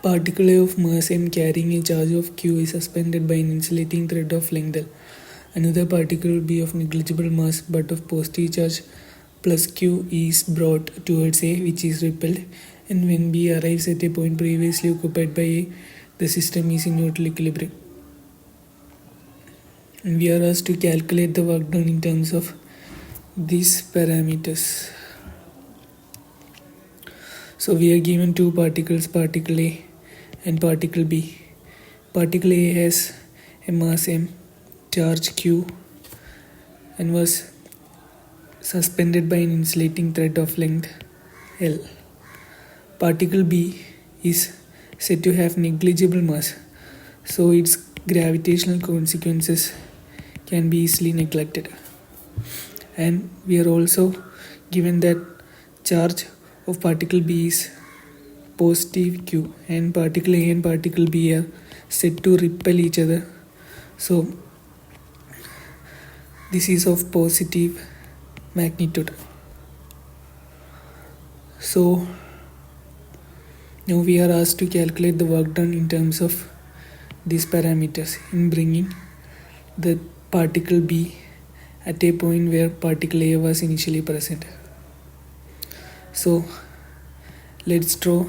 Particle of mass m carrying a charge of q is suspended by an insulating thread of length L. Another particle b of negligible mass but of positive charge plus q is brought towards A, which is repelled, and when B arrives at a point previously occupied by A, the system is in neutral equilibrium. And we are asked to calculate the work done in terms of these parameters. So we are given two particles, particle A and particle B. Particle A has a mass m, charge q, and was suspended by an insulating thread of length L. Particle B is said to have negligible mass, so its gravitational consequences can be easily neglected. And we are also given that charge of particle B is positive q, and particle A and particle B are said to repel each other, so this is of positive magnitude. So now we are asked to calculate the work done in terms of these parameters in bringing the particle B at a point where particle A was initially present. So let's draw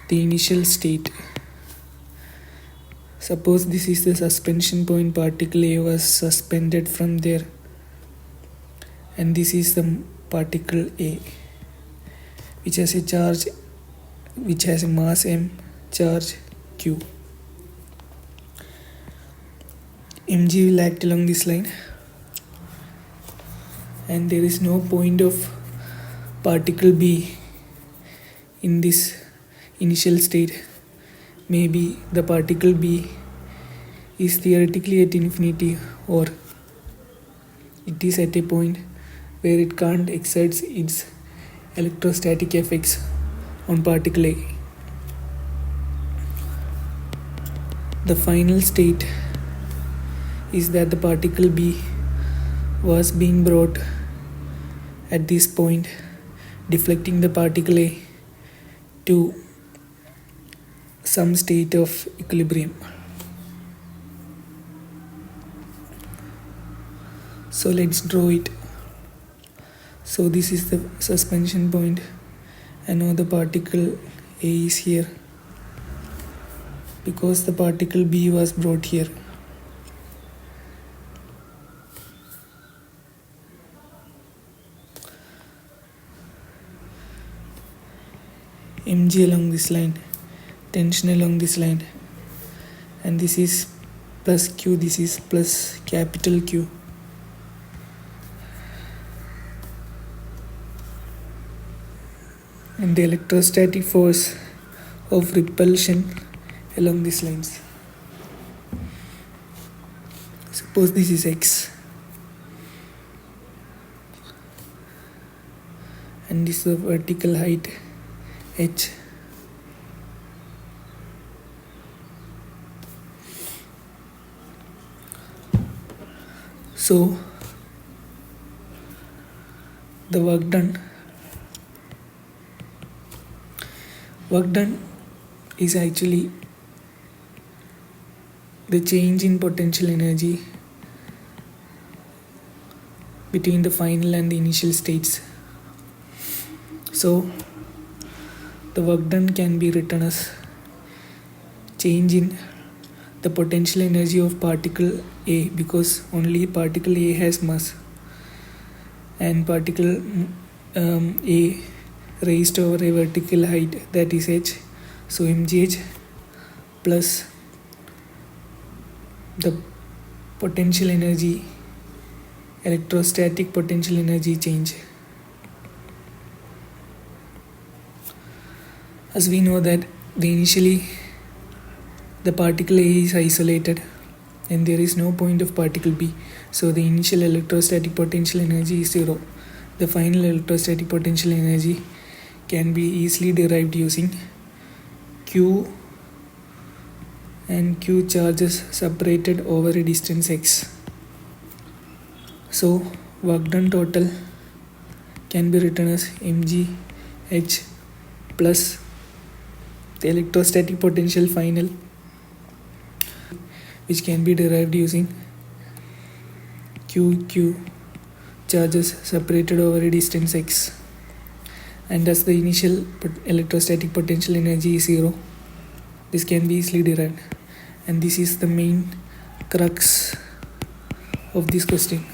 the initial state. Suppose this is the suspension point, particle A was suspended from there, and this is the particle A, which has a charge, which has a mass m, charge q. mg will act along this line, and there is no point of particle B in this initial state. Maybe the particle B is theoretically at infinity, or it is at a point where it can't exert its electrostatic effects on particle A. The final state is that the particle B was being brought at this point, deflecting the particle A to some state of equilibrium. So let's draw it. So this is the suspension point, and now the particle A is here because the particle B was brought here. mg along this line, tension along this line, and this is plus q, this is plus capital Q. And the electrostatic force of repulsion along these lines. Suppose this is x, and this is the vertical height h. So the work done is actually the change in potential energy between the final and the initial states. So the work done can be written as change in the potential energy of particle A, because only particle A has mass, and particle A raised over a vertical height, that is h. So mgh plus the potential energy, electrostatic potential energy change. As we know that initially the particle A is isolated and there is no point of particle B, so the initial electrostatic potential energy is 0. The final electrostatic potential energy can be easily derived using Q and Q charges separated over a distance x. So work done total can be written as mg h plus the electrostatic potential final, which can be derived using q charges separated over a distance x, and thus the initial electrostatic potential energy is 0. This can be easily derived, and this is the main crux of this question.